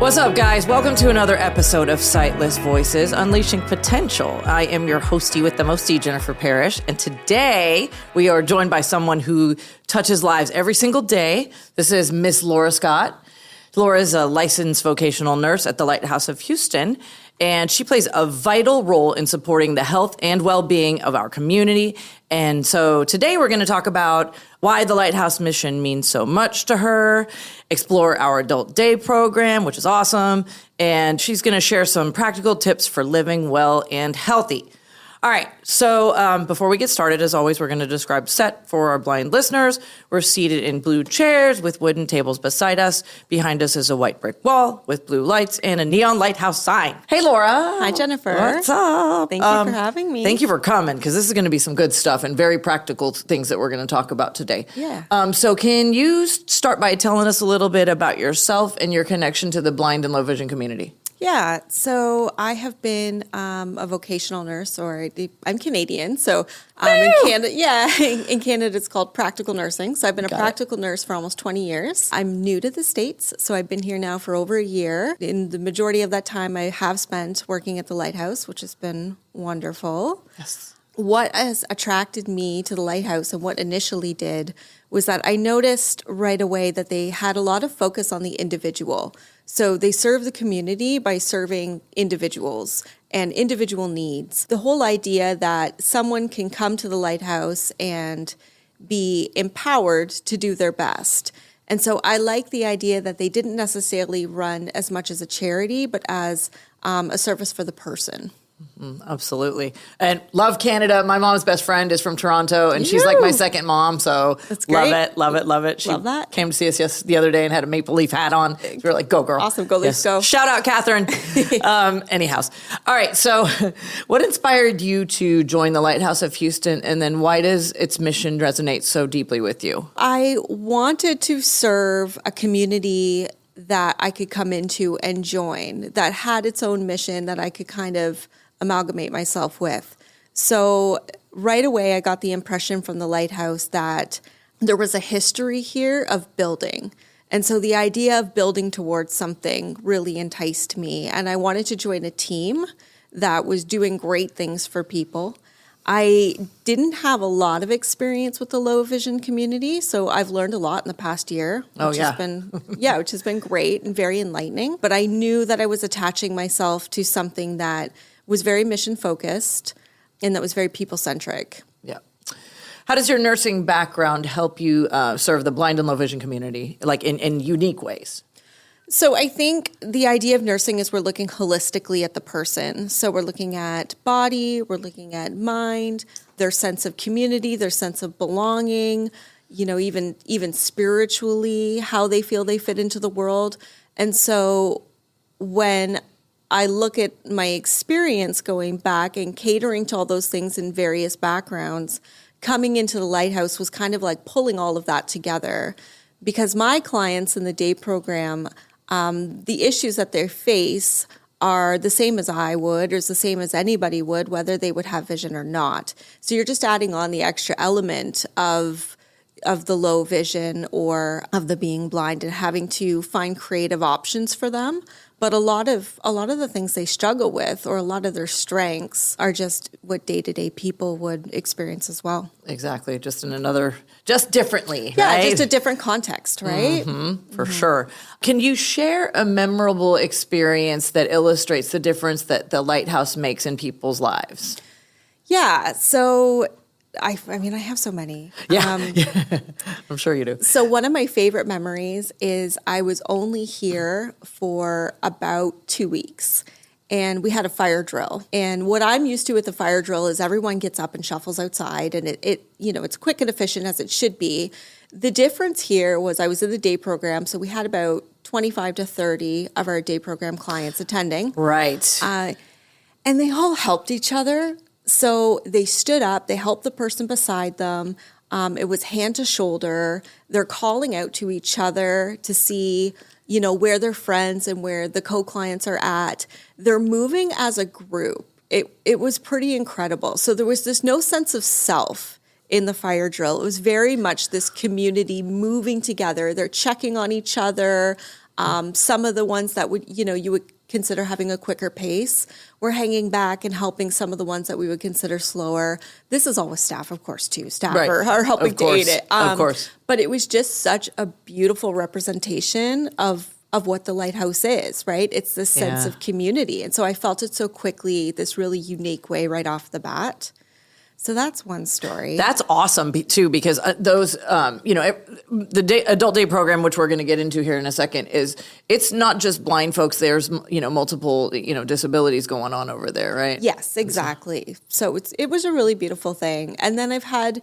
What's up, guys? Welcome to another episode of Sightless Voices, Unleashing Potential. I am your hostie with the mostie, Jennifer Parrish, and today we are joined by someone who touches lives every single day. This is Miss Laura Scott. Laura is a licensed vocational nurse at the Lighthouse of Houston, and she plays a vital role in supporting the health and well-being of our community. And so today we're going to talk about why the Lighthouse mission means so much to her, explore our Adult Day program, which is awesome, and she's going to share some practical tips for living well and healthy. All right, so before we get started, as always, we're going to describe set for our blind listeners. We're seated in blue chairs with wooden tables beside us. Behind us is a white brick wall with blue lights and a neon lighthouse sign. Hey, Laura. Hi, Jennifer. What's up? Thank you for having me. Thank you for coming, because this is going to be some good stuff and very practical things that we're going to talk about today. Yeah. So can you start by telling us a little bit about yourself and your connection to the blind and low vision community? Yeah, so I have been a vocational nurse, or I'm Canadian, so in Canada, in Canada it's called practical nursing. So I've been a practical nurse for almost 20 years. I'm new to the States, so I've been here now for over a year. In the majority of that time, I have spent working at the Lighthouse, which has been wonderful. Yes. What has attracted me to the Lighthouse and what initially did was that I noticed right away that they had a lot of focus on the individual. So they serve the community by serving individuals and individual needs. The whole idea that someone can come to the Lighthouse and be empowered to do their best. And so I like the idea that they didn't necessarily run as much as a charity, but as a service for the person. Absolutely. And love Canada. My mom's best friend is from Toronto, and she's like my second mom, so that's great. Love it. She love that. came to see us the other day and had a Maple Leaf hat on. So we're like, go, girl. Awesome. Go, Leafs, go. Shout out, Catherine. Anyhow. All right. So what inspired you to join the Lighthouse of Houston, and then why does its mission resonate so deeply with you? I wanted to serve a community that I could come into and join, that had its own mission that I could kind of amalgamate myself with. So right away, I got the impression from the Lighthouse that there was a history here of building. And so the idea of building towards something really enticed me. And I wanted to join a team that was doing great things for people. I didn't have a lot of experience with the low vision community, so I've learned a lot in the past year, which has been great and very enlightening. But I knew that I was attaching myself to something that was very mission focused and that was very people centric. Yeah. How does your nursing background help you serve the blind and low vision community, like in unique ways? So I think the idea of nursing is we're looking holistically at the person. So we're looking at body, we're looking at mind, their sense of community, their sense of belonging, even spiritually, how they feel they fit into the world. And so when I look at my experience going back and catering to all those things in various backgrounds, coming into the Lighthouse was kind of like pulling all of that together, because my clients in the day program, the issues that they face are the same as I would, or is the same as anybody would, whether they would have vision or not. So you're just adding on the extra element of the low vision or of the being blind and having to find creative options for them. But a lot of the things they struggle with, or a lot of their strengths, are just what day-to-day people would experience as well. Exactly. Just differently. Yeah, right? just a different context, right? For sure. Can you share a memorable experience that illustrates the difference that the Lighthouse makes in people's lives? Yeah. So I have so many. Yeah. I'm sure you do. So one of my favorite memories is I was only here for about 2 weeks, and we had a fire drill. And what I'm used to with the fire drill is everyone gets up and shuffles outside, and it's quick and efficient as it should be. The difference here was I was in the day program, so we had about 25 to 30 of our day program clients attending. Right. And they all helped each other. So they stood up, they helped the person beside them. It was hand to shoulder. They're calling out to each other to see, where their friends and where the co-clients are at. They're moving as a group. It was pretty incredible. So there was no sense of self in the fire drill. It was very much this community moving together. They're checking on each other. Some of the ones that would, you would consider having a quicker pace, we're hanging back and helping some of the ones that we would consider slower. This is all with staff, of course, too. Staff are helping to aid it. Of course. But it was just such a beautiful representation of what the Lighthouse is, right? It's this sense of community. And so I felt it so quickly, this really unique way right off the bat. So that's one story. That's awesome too, because those, the adult day program, which we're going to get into here in a second, it's not just blind folks. There's, multiple, disabilities going on over there, right? Yes, exactly. So it was a really beautiful thing. And then I've had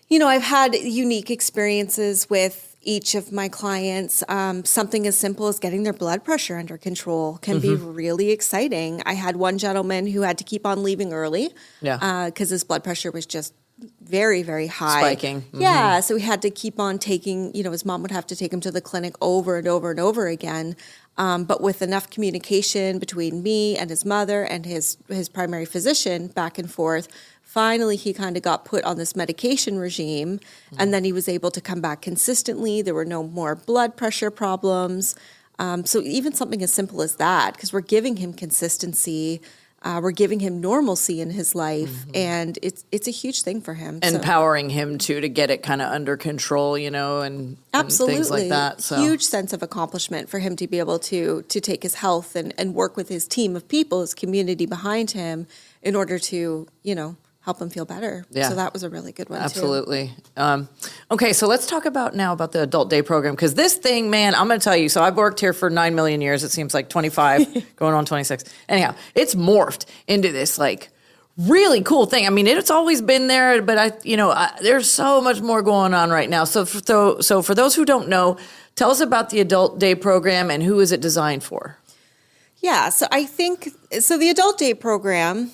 unique experiences with each of my clients. Something as simple as getting their blood pressure under control can be really exciting. I had one gentleman who had to keep on leaving early because his blood pressure was just very, very high. Spiking. Yeah, so he had to keep on taking, his mom would have to take him to the clinic over and over and over again. But with enough communication between me and his mother and his primary physician back and forth, finally, he kind of got put on this medication regime, and then he was able to come back consistently. There were no more blood pressure problems. So even something as simple as that, because we're giving him consistency, we're giving him normalcy in his life, and it's a huge thing for him. Empowering him to get it kind of under control, and things like that. So huge sense of accomplishment for him to be able to take his health and work with his team of people, his community behind him, in order to, help him feel better. Yeah. So that was a really good one, Absolutely. Okay, so let's talk about the adult day program, because this thing, man, I'm going to tell you, so I've worked here for 9 million years. It seems like 25, going on 26. Anyhow, it's morphed into this really cool thing. I mean, it's always been there, but there's so much more going on right now. So for those who don't know, tell us about the adult day program and who is it designed for? Yeah, so I think, the adult day program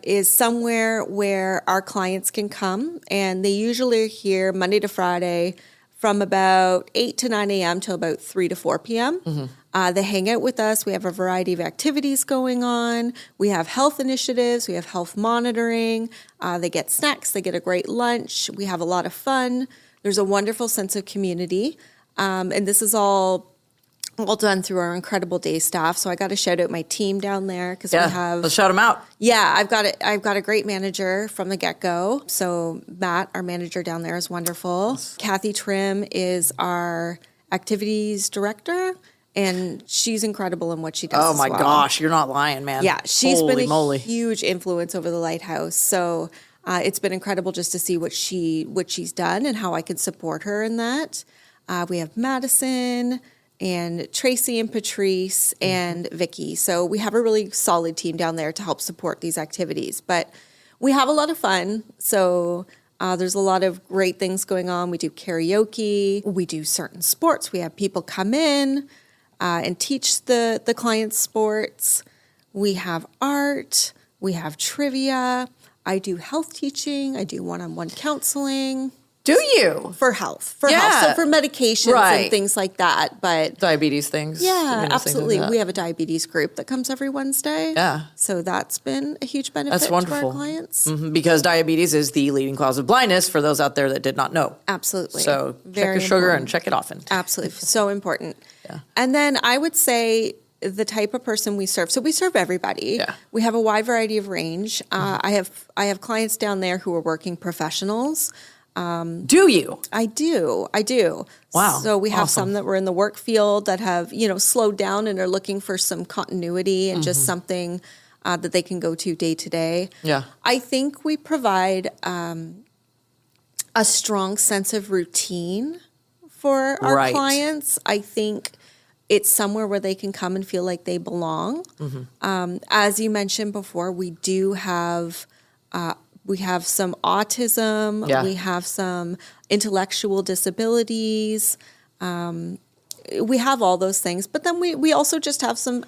is somewhere where our clients can come, and they usually are here Monday to Friday from about 8 to 9 a.m. till about 3 to 4 p.m. They hang out with us. We have a variety of activities going on. We have health initiatives. We have health monitoring. They get snacks. They get a great lunch. We have a lot of fun. There's a wonderful sense of community, and this is all done through our incredible day staff. So I got to shout out my team down there because we have. Let's shout them out. Yeah, I've got a great manager from the get-go. So Matt, our manager down there, is wonderful. Yes. Kathy Trim is our activities director, and she's incredible in what she does. Oh my gosh, you're not lying, man. Yeah, she's been a huge influence over the Lighthouse. So it's been incredible just to see what she's done and how I can support her in that. We have Madison and Tracy and Patrice and Vicky. So we have a really solid team down there to help support these activities. But we have a lot of fun. So there's a lot of great things going on. We do karaoke. We do certain sports. We have people come in and teach the clients sports. We have art. We have trivia. I do health teaching. I do one-on-one counseling. Do you? For health. So for medications and things like that. But diabetes things. Yeah, absolutely. We have a diabetes group that comes every Wednesday. Yeah. So that's been a huge benefit to our clients. Because diabetes is the leading cause of blindness for those out there that did not know. Absolutely. So check your sugar and check it often. Absolutely. So important. Yeah. And then I would say the type of person we serve. So we serve everybody. Yeah. We have a wide variety of range. I have clients down there who are working professionals. Do you? I do. Wow. So we have some that were in the work field that have, slowed down and are looking for some continuity and just something that they can go to day to day. Yeah. I think we provide a strong sense of routine for our clients. I think it's somewhere where they can come and feel like they belong. As you mentioned before, we do have we have some autism. Yeah. We have some intellectual disabilities. We have all those things. But then we also just have some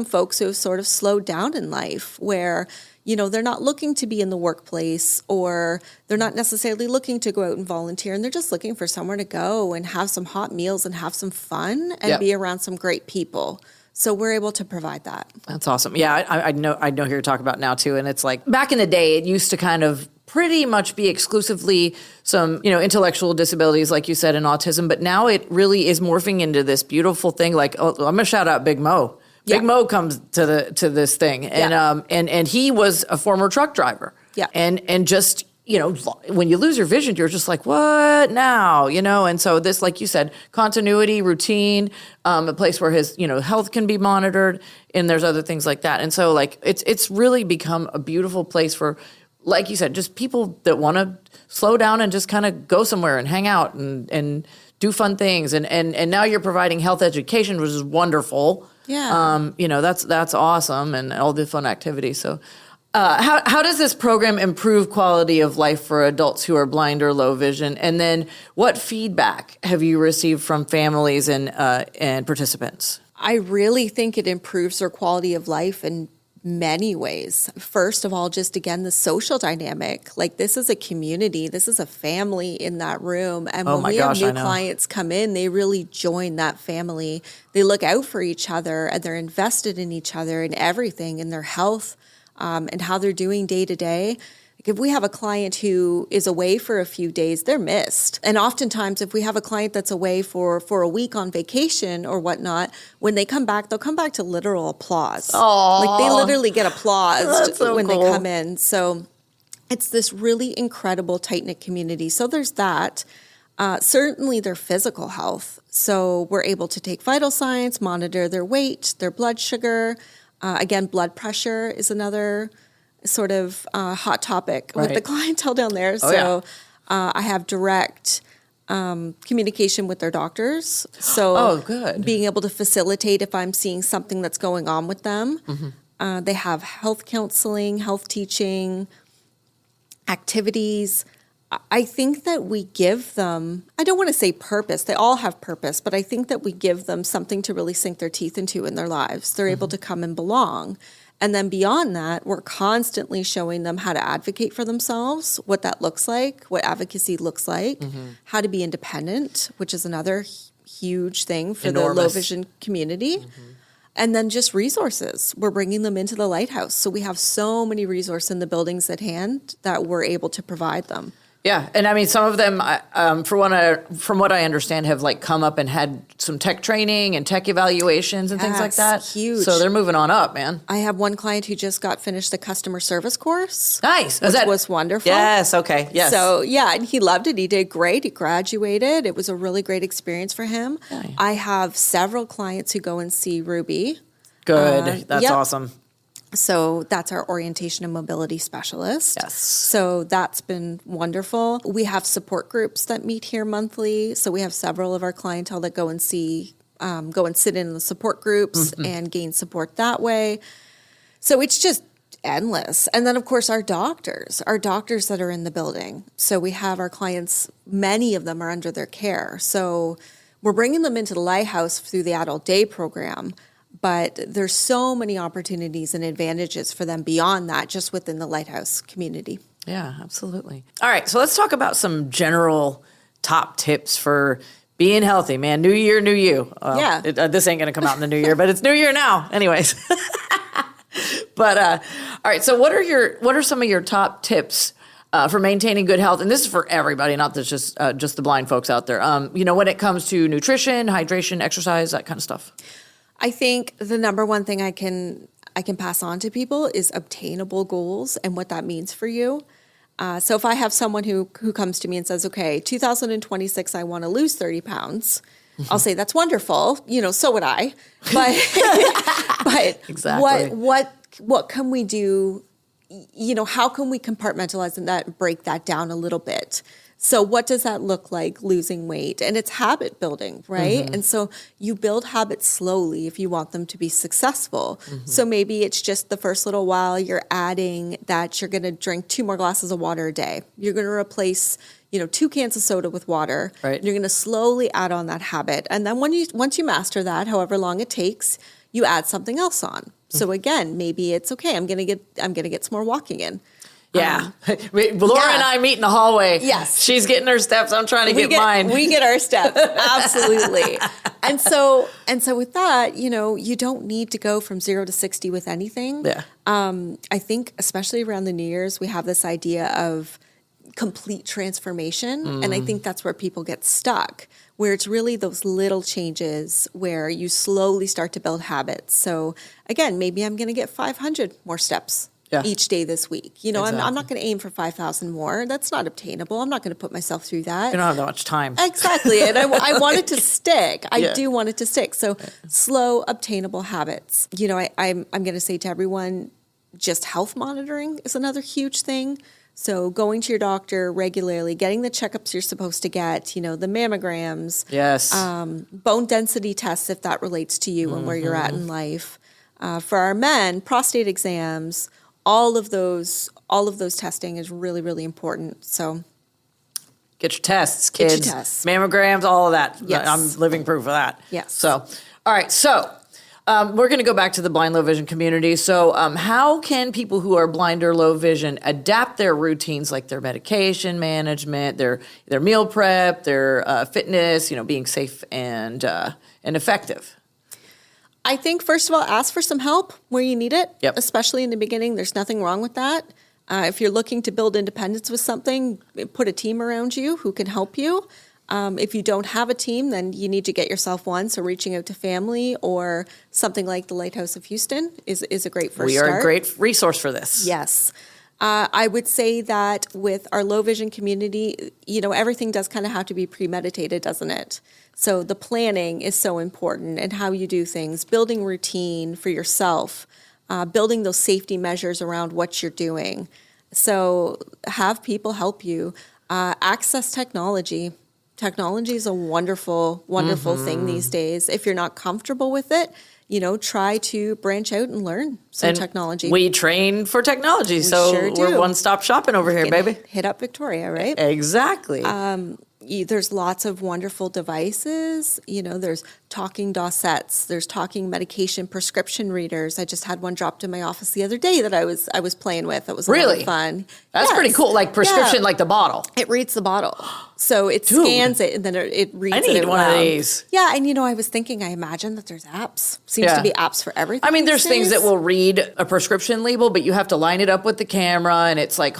folks who have sort of slowed down in life where, they're not looking to be in the workplace or they're not necessarily looking to go out and volunteer. And they're just looking for somewhere to go and have some hot meals and have some fun and be around some great people. So we're able to provide that. That's awesome. Yeah, I know who you're talking about now too. And it's like back in the day, it used to kind of pretty much be exclusively some, intellectual disabilities, like you said, and autism. But now it really is morphing into this beautiful thing. Like, I'm going to shout out Big Mo. Big Mo comes to this thing. And he was a former truck driver. Yeah. And just, when you lose your vision, you're just like, what now? And so this, like you said, continuity, routine, a place where his, health can be monitored, and there's other things like that. And so like, it's really become a beautiful place for, like you said, just people that want to slow down and just kind of go somewhere and hang out and do fun things. And now you're providing health education, which is wonderful. Yeah. That's awesome, and all the fun activities. So, how does this program improve quality of life for adults who are blind or low vision? And then, what feedback have you received from families and participants? I really think it improves their quality of life in many ways. First of all, just again, the social dynamic. Like, this is a community, this is a family in that room. And when we have new clients come in, they really join that family. They look out for each other, and they're invested in each other and everything, in their health, and how they're doing day to day. If we have a client who is away for a few days, they're missed. And oftentimes, if we have a client that's away for a week on vacation or whatnot, when they come back, they'll come back to literal applause. Aww. Like, they literally get applause when cool. they come in. So it's this really incredible, tight-knit community. So there's that. Certainly their physical health. So we're able to take vital signs, monitor their weight, their blood sugar. Again, blood pressure is another sort of hot topic with the clientele down there. I have direct communication with their doctors. So good. Being able to facilitate if I'm seeing something that's going on with them. Mm-hmm. They have health counseling, health teaching, activities. I think that we give them, I don't want to say purpose, they all have purpose, but I think that we give them something to really sink their teeth into in their lives. They're able to come and belong. And then beyond that, we're constantly showing them how to advocate for themselves, what that looks like, what advocacy looks like, how to be independent, which is another huge thing for the low vision community. And then just resources. We're bringing them into the Lighthouse. So we have so many resources in the buildings at hand that we're able to provide them. Yeah, and I mean, some of them, from what I understand, have like come up and had some tech training and tech evaluations and things like that. Huge. So they're moving on up, man. I have one client who just finished the customer service course. Nice. Which was wonderful. Yes, okay, yes. So, yeah, and he loved it. He did great. He graduated. It was a really great experience for him. Nice. I have several clients who go and see Ruby. Good. That's awesome. So that's our orientation and mobility specialist. Yes. So that's been wonderful. We have support groups that meet here monthly. So we have several of our clientele that go and sit in the support groups and gain support that way. So it's just endless. And then, of course, our doctors that are in the building. So we have our clients, many of them are under their care. So we're bringing them into the Lighthouse through the adult day program. But there's so many opportunities and advantages for them beyond that, just within the Lighthouse community. Yeah, absolutely. All right, so let's talk about some general top tips for being healthy, man. New year, new you. This ain't going to come out in the new year, but it's new year now anyways. But all right, so what are some of your top tips for maintaining good health? And this is for everybody, not just the blind folks out there. When it comes to nutrition, hydration, exercise, that kind of stuff. I think the number one thing I can pass on to people is obtainable goals and what that means for you. So if I have someone who comes to me and says, okay, 2026, I want to lose 30 pounds, I'll say, that's wonderful. So would I. But exactly. What can we do? How can we compartmentalize that and break that down a little bit? So what does that look like, losing weight? And it's habit building, right? And so you build habits slowly if you want them to be successful. So maybe it's just the first little while you're adding that you're going to drink 2 more glasses of water a day. You're going to replace 2 cans of soda with water. Right. You're going to slowly add on that habit. And then once you master that, however long it takes, you add something else on. So again, maybe it's okay. I'm going to get some more walking in. Yeah. Laura and I meet in the hallway. Yes. She's getting her steps. I'm trying to get mine. We get our steps. Absolutely. And so with that, you don't need to go from 0 to 60 with anything. Yeah. I think especially around the New Year's, we have this idea of complete transformation. And I think that's where people get stuck, where it's really those little changes where you slowly start to build habits. So again, maybe I'm going to get 500 more steps each day this week. Exactly. I'm not going to aim for 5,000 more. That's not obtainable. I'm not going to put myself through that. You don't have that much time. Exactly. And I want it to stick. I do want it to stick. So slow, obtainable habits. I'm going to say to everyone, just health monitoring is another huge thing. So going to your doctor regularly, getting the checkups you're supposed to get, the mammograms. Yes. Bone density tests, if that relates to you and where you're at in life. For our men, prostate exams, all of those testing is really, really important. So get your tests, kids. Get your tests. Mammograms, all of that. Yes. I'm living proof of that. Yes. So, all right. So we're going to go back to the blind, low vision community. So how can people who are blind or low vision adapt their routines, like their medication management, their meal prep, their fitness, being safe and effective? I think, first of all, ask for some help where you need it, Yep. especially in the beginning. There's nothing wrong with that. If you're looking to build independence with something, put a team around you who can help you. If you don't have a team, then you need to get yourself one. So reaching out to family or something like the Lighthouse of Houston is a great first start. We are a great resource for this. Yes. I would say that with our low vision community, everything does kind of have to be premeditated, doesn't it? So the planning is so important and how you do things, building routine for yourself, building those safety measures around what you're doing. So have people help you. Access technology. Technology is a wonderful, wonderful thing these days. If you're not comfortable with it, try to branch out and learn some technology. We train for technology, so sure do. we're one-stop shopping over here, baby. Hit up Victoria, right? Exactly. There's lots of wonderful devices. There's talking dossets. There's talking medication prescription readers. I just had one dropped in my office the other day that I was playing with. It was a lot Really of fun. That's Yes. pretty cool. Like prescription, Yeah. like the bottle. It reads the bottle. So it Dude. scans it and then it reads it. I need out one of loud. these. Yeah, and I was thinking, I imagine that there's apps. Seems to be apps for everything. I mean, there's these things days. that will read a prescription label, but you have to line it up with the camera, and it's like,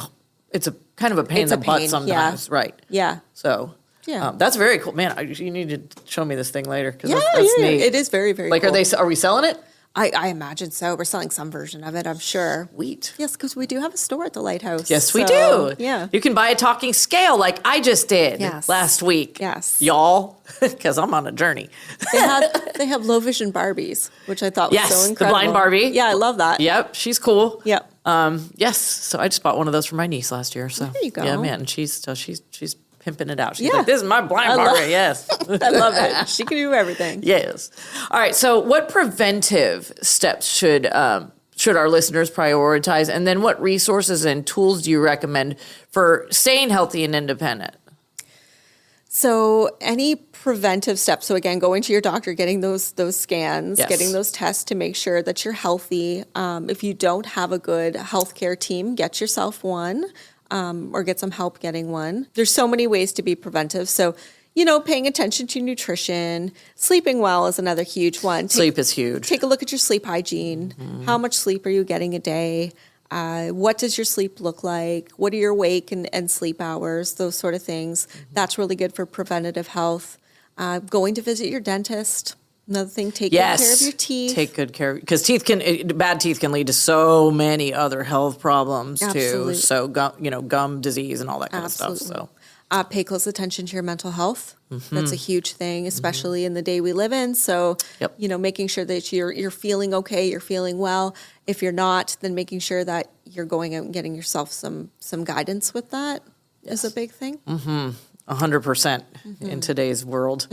it's a kind of a pain in the butt sometimes. yeah. Right. Yeah. So Yeah. that's very cool. Man, you need to show me this thing later, because Yeah, that's yeah, neat. it is very, very Like, cool. are we selling it? I imagine so. We're selling some version of it, I'm sure. Sweet. Yes, because we do have a store at the Lighthouse. Yes, we So, do. Yeah. You can buy a talking scale like I just did Yes. last week. Yes. Y'all, because I'm on a journey. They have low vision Barbies, which I thought was Yes, so the incredible. blind Barbie. Yeah, I love that. Yep, she's cool. Yep. Yes, so I just bought one of those for my niece last year. So There you go. Yeah, man, and she's pimping it out. She's Yeah. like, "This is my blind I love- Barbie." Yes, I love it. She can do everything. yes. All right. So, what preventive steps should our listeners prioritize, and then what resources and tools do you recommend for staying healthy and independent? So any preventive steps, so again, going to your doctor, getting those scans, Yes. getting those tests to make sure that you're healthy. If you don't have a good healthcare team, get yourself one or get some help getting one. There's so many ways to be preventive. So, paying attention to nutrition, sleeping well is another huge one. Sleep is huge. Take a look at your sleep hygiene. How much sleep are you getting a day? What does your sleep look like? What are your wake and sleep hours? Those sort of things. That's really good for preventative health. Going to visit your dentist. Another thing, take good care of your teeth. Take good care, because bad teeth can lead to so many other health problems Absolutely. too. So gum disease and all that kind of stuff. So Pay close attention to your mental health. That's a huge thing, especially in the day we live in. So, Yep. making sure that you're feeling okay, you're feeling well. If you're not, then making sure that you're going out and getting yourself some guidance with that is a big thing. 100% in today's world.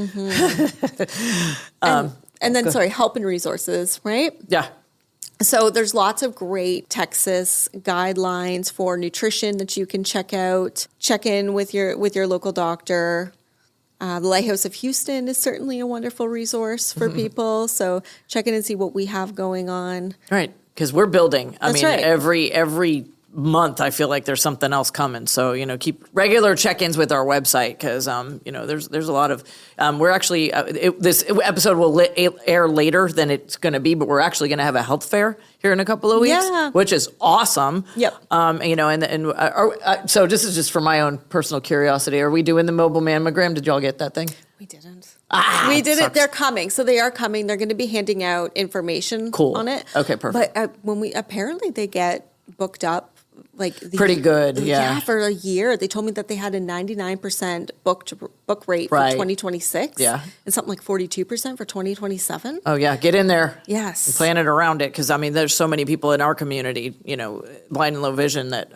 And then, help and resources, right? Yeah. So there's lots of great Texas guidelines for nutrition that you can check out. Check in with your local doctor. The Lighthouse of Houston is certainly a wonderful resource for people. So check in and see what we have going on. Right. Because we're building. I That's mean, right. every month, I feel like there's something else coming. So, keep regular check-ins with our website because, there's a lot of, we're actually, this episode will air later than it's going to be, but we're actually going to have a health fair here in a couple of weeks, which is awesome. Yep. So this is just for my own personal curiosity. Are we doing the mobile mammogram? Did y'all get that thing? We didn't. We did it. They're coming. So they are coming. They're going to be handing out information on it. Okay, perfect. But apparently they get booked up pretty good, for a year. They told me that they had a 99% book rate for 2026. Yeah. And something like 42% for 2027. Oh, yeah. Get in there. Yes. And plan it around it because, there's so many people in our community, blind and low vision that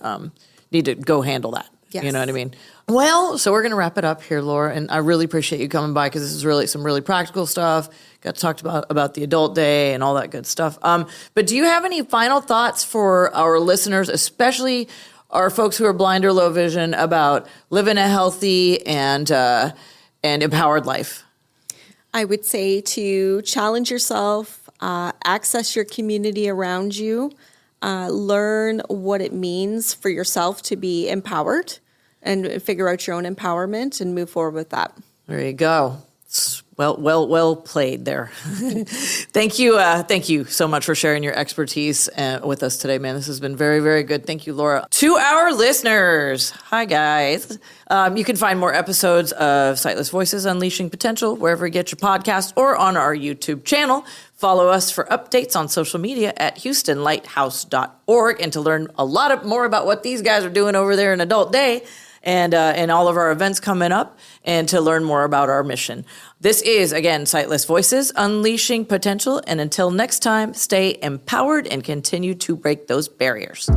need to go handle that. Yes. You know what I mean? Well, so we're going to wrap it up here, Laura, and I really appreciate you coming by because this is really some really practical stuff. Got talked about the adult day and all that good stuff. But do you have any final thoughts for our listeners, especially our folks who are blind or low vision, about living a healthy and empowered life? I would say to challenge yourself, access your community around you, learn what it means for yourself to be empowered and figure out your own empowerment and move forward with that. There you go. Well played there. Thank you so much for sharing your expertise with us today, man. This has been very, very good. Thank you, Laura. To our listeners, hi guys. You can find more episodes of Sightless Voices Unleashing Potential wherever you get your podcast or on our YouTube channel. Follow us for updates on social media at HoustonLighthouse.org and to learn a lot more about what these guys are doing over there in Adult Day and all of our events coming up and to learn more about our mission. This is, again, Sightless Voices, Unleashing Potential. And until next time, stay empowered and continue to break those barriers.